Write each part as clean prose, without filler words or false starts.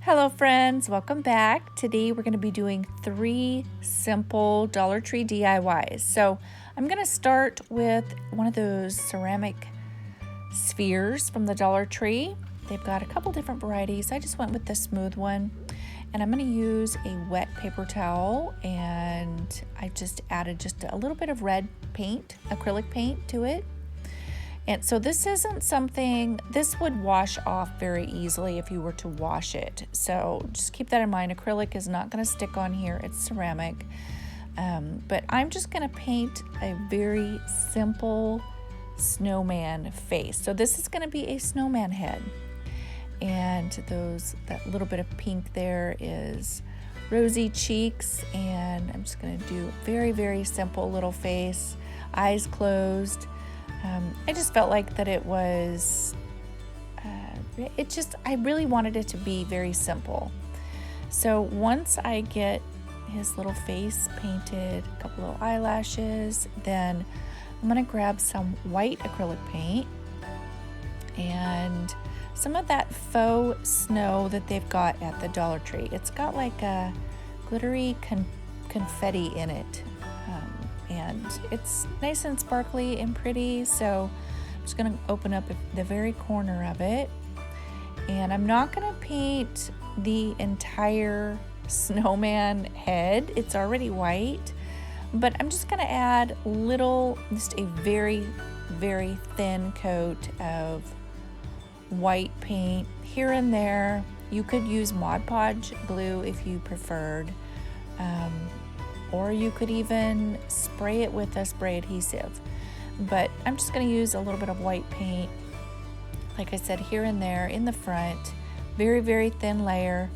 Hello friends, welcome back. Today we're going to be doing 3 simple Dollar Tree DIYs. So I'm going to start with one of those ceramic spheres from the Dollar Tree. They've got a couple different varieties. I just went with the smooth one. And I'm going to use a wet paper towel, and I just added just a little bit of red paint, acrylic paint to it. And so this isn't something, this would wash off very easily if you were to wash it. So just keep that in mind. Acrylic is not going to stick on here. It's ceramic. But I'm just going to paint a very simple snowman face. So this is going to be a snowman head. And that little bit of pink there is rosy cheeks. And I'm just going to do a very, very simple little face, eyes closed. I just felt like that it was, I really wanted it to be very simple. So once I get his little face painted, a couple little eyelashes, then I'm going to grab some white acrylic paint and some of that faux snow that they've got at the Dollar Tree. It's got like a glittery confetti in it. And it's nice and sparkly and pretty, so I'm just going to open up the very corner of it. And I'm not going to paint the entire snowman head. It's already white, but I'm just going to add just a very, very thin coat of white paint here and there. You could use Mod Podge glue if you preferred. Or you could even spray it with a spray adhesive. But I'm just going to use a little bit of white paint, like I said, here and there in the front. Very, very thin layer.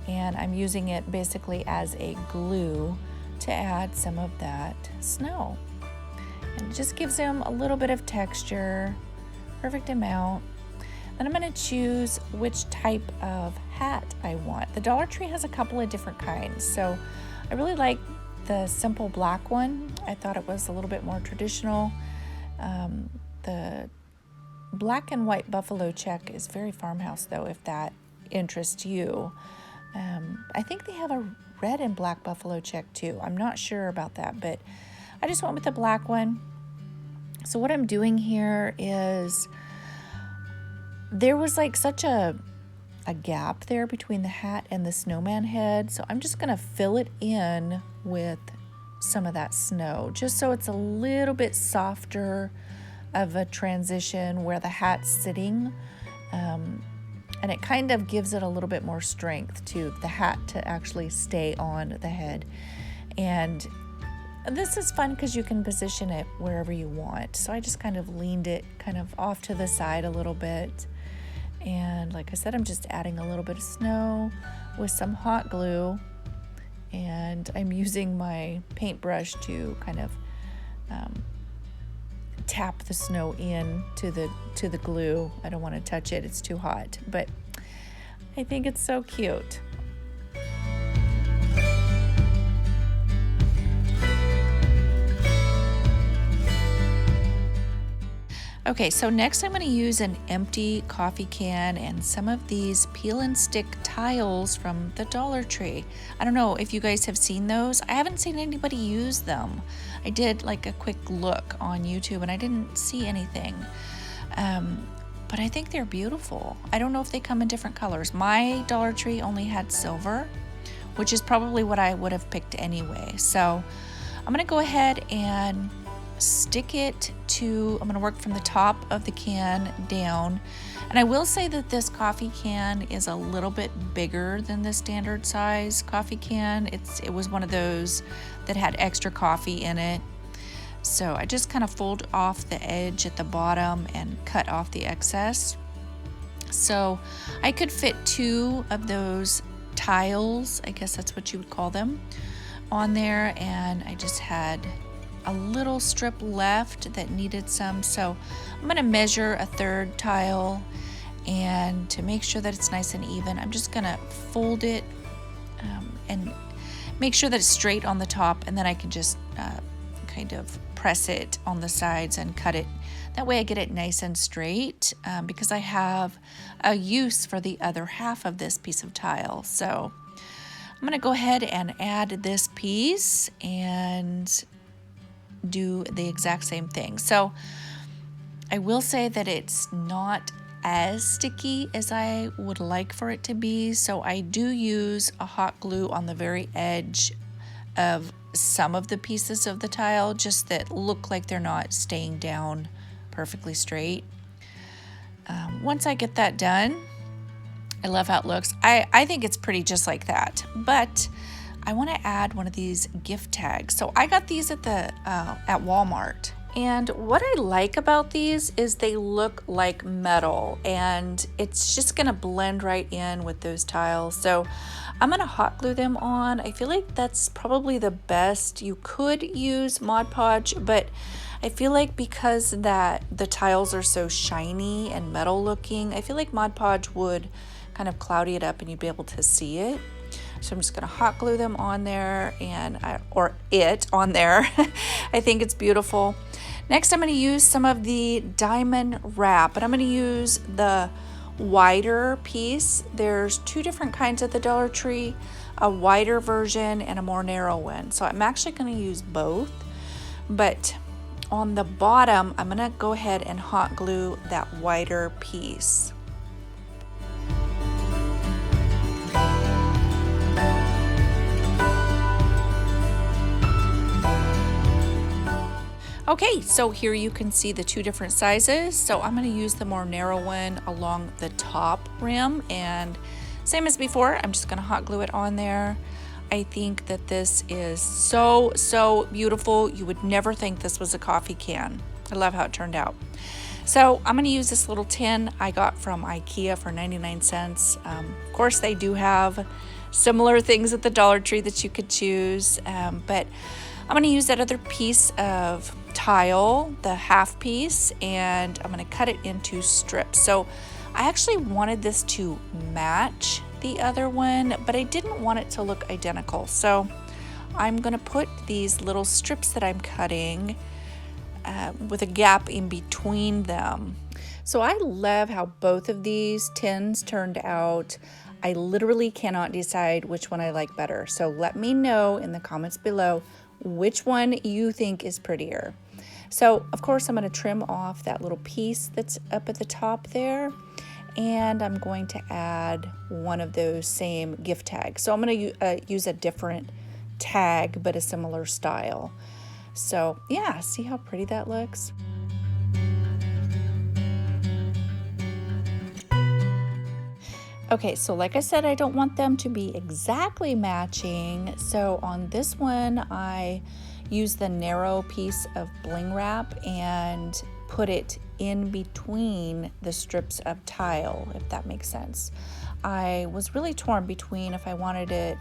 And I'm using it basically as a glue to add some of that snow. And it just gives them a little bit of texture, perfect amount. Then I'm going to choose which type of hat I want. The Dollar Tree has a couple of different kinds. So I really like the simple black one. I thought it was a little bit more traditional. The black and white buffalo check is very farmhouse though, if that interests you. I think they have a red and black buffalo check too. I'm not sure about that, but I just went with the black one. So what I'm doing here is there was like such a gap there between the hat and the snowman head. So I'm just gonna fill it in with some of that snow, just so it's a little bit softer of a transition where the hat's sitting. And it kind of gives it a little bit more strength to the hat to actually stay on the head. And this is fun because you can position it wherever you want. So I just kind of leaned it kind of off to the side a little bit. And like I said, I'm just adding a little bit of snow with some hot glue. And I'm using my paintbrush to kind of tap the snow in to the glue. I don't want to touch it, it's too hot. But I think it's so cute. Okay, so next I'm going to use an empty coffee can and some of these peel and stick tiles from the Dollar Tree. I don't know if you guys have seen those. I haven't seen anybody use them. I did like a quick look on YouTube and I didn't see anything. But I think they're beautiful. I don't know if they come in different colors. My Dollar Tree only had silver, which is probably what I would have picked anyway. So I'm going to go ahead and stick it I'm going to work from the top of the can down. And I will say that this coffee can is a little bit bigger than the standard size coffee can. It was one of those that had extra coffee in it. So I just kind of fold off the edge at the bottom and cut off the excess. So I could fit 2 of those tiles, I guess that's what you would call them, on there, and I just had a little strip left that needed some. So I'm going to measure a 3rd tile, and to make sure that it's nice and even, I'm just going to fold it and make sure that it's straight on the top, and then I can just kind kind of press it on the sides and cut it. That way I get it nice and straight because I have a use for the other half of this piece of tile. So I'm gonna go ahead and add this piece and do the exact same thing. So I will say that it's not as sticky as I would like for it to be. So I do use a hot glue on the very edge of some of the pieces of the tile, just that look like they're not staying down perfectly straight. Once I get that done, I love how it looks. I think it's pretty just like that, but I want to add one of these gift tags. So I got these at Walmart. And what I like about these is they look like metal, and it's just gonna blend right in with those tiles. So I'm gonna hot glue them on. I feel like that's probably the best. You could use Mod Podge, but I feel like because that the tiles are so shiny and metal looking, I feel like Mod Podge would kind of cloudy it up and you'd be able to see it. So I'm just gonna hot glue them on there or it on there. I think it's beautiful. Next, I'm gonna use some of the diamond wrap, but I'm gonna use the wider piece. There's two different kinds at the Dollar Tree, a wider version and a more narrow one. So I'm actually gonna use both, but on the bottom, I'm gonna go ahead and hot glue that wider piece. Okay, so here you can see the two different sizes. So I'm gonna use the more narrow one along the top rim, and same as before, I'm just gonna hot glue it on there. I think that this is so, so beautiful. You would never think this was a coffee can. I love how it turned out. So I'm gonna use this little tin I got from IKEA for 99 cents. Of course, they do have similar things at the Dollar Tree that you could choose, but I'm gonna use that other piece of tile, the half piece, and I'm gonna cut it into strips. So I actually wanted this to match the other one, but I didn't want it to look identical. So I'm gonna put these little strips that I'm cutting with a gap in between them. So I love how both of these tins turned out. I literally cannot decide which one I like better. So let me know in the comments below which one you think is prettier. So of course I'm going to trim off that little piece that's up at the top there, and I'm going to add one of those same gift tags. So I'm going to use a different tag but a similar style. So yeah, see how pretty that looks? Okay, so like I said, I don't want them to be exactly matching. So on this one, I use the narrow piece of bling wrap and put it in between the strips of tile, if that makes sense. I was really torn between if I wanted it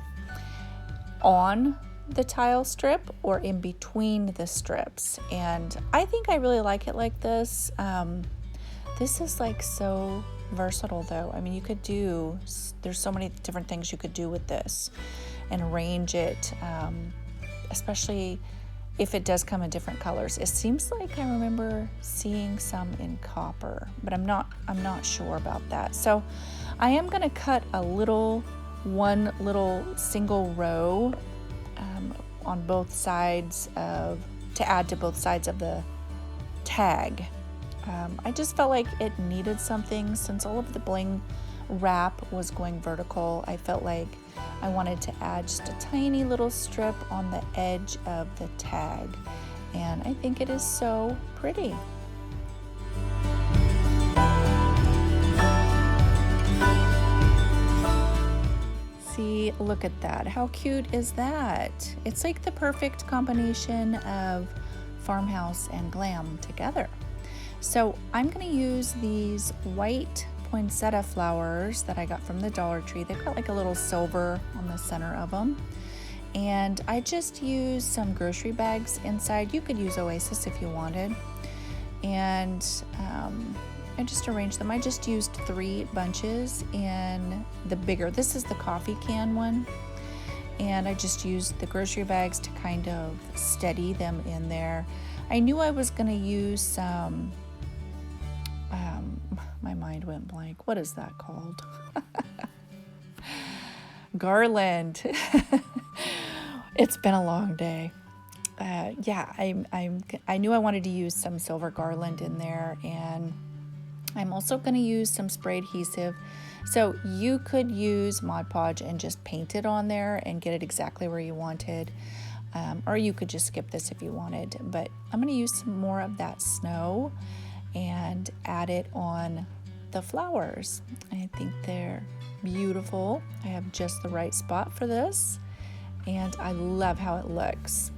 on the tile strip or in between the strips, and I think I really like it like this. This is like so versatile though. I mean, you could do, there's so many different things you could do with this and arrange it, especially if it does come in different colors. It seems like I remember seeing some in copper, but I'm not sure about that. So I am gonna cut one little single row on both sides to add to both sides of the tag. I just felt like it needed something since all of the bling wrap was going vertical. I felt like I wanted to add just a tiny little strip on the edge of the tag, and I think it is so pretty. See, look at that. How cute is that? It's like the perfect combination of farmhouse and glam together. So I'm gonna use these white poinsettia flowers that I got from the Dollar Tree. They've got like a little silver on the center of them. And I just used some grocery bags inside. You could use Oasis if you wanted. And I just arranged them. I just used 3 bunches in the bigger, this is the coffee can one. and I just used the grocery bags to kind of steady them in there. I knew I was going to use some, my mind went blank. What is that called? Garland. It's been a long day. Yeah, I knew I wanted to use some silver garland in there, and I'm also going to use some spray adhesive. So you could use Mod Podge and just paint it on there and get it exactly where you wanted. Or you could just skip this if you wanted. But I'm going to use some more of that snow and add it on the flowers. I think they're beautiful. I have just the right spot for this, and I love how it looks.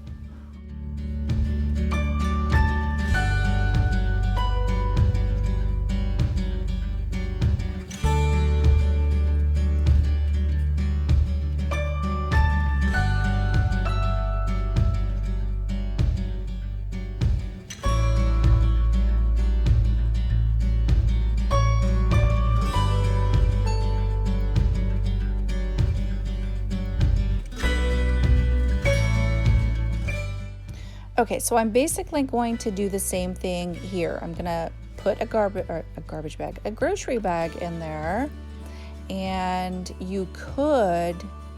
Okay, so I'm basically going to do the same thing here. I'm gonna put a grocery bag in there, and you could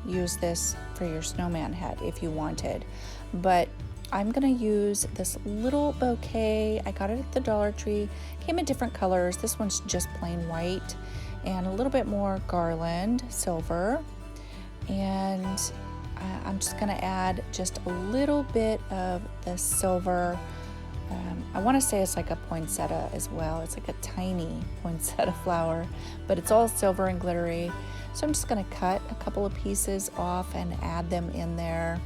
use this for your snowman head if you wanted, but I'm gonna use this little bouquet. I got it at the Dollar Tree. Came in different colors. This one's just plain white, and a little bit more garland, silver, and I'm just going to add just a little bit of the silver. I want to say it's like a poinsettia as well. It's like a tiny poinsettia flower, but it's all silver and glittery. So I'm just going to cut a couple of pieces off and add them in there.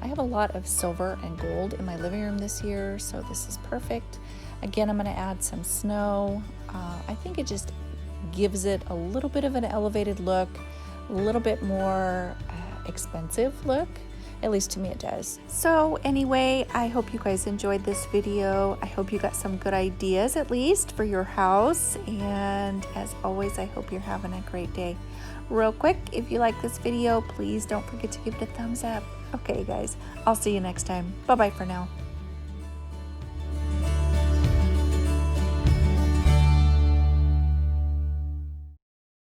I have a lot of silver and gold in my living room this year, so this is perfect. Again, I'm going to add some snow. I think it just gives it a little bit of an elevated look, a little bit more expensive look. At least to me it does. So anyway, I hope you guys enjoyed this video. I hope you got some good ideas at least for your house, and as always, I hope you're having a great day. Real quick, if you like this video, please don't forget to give it a thumbs up. Okay guys, I'll see you next time. Bye bye for now.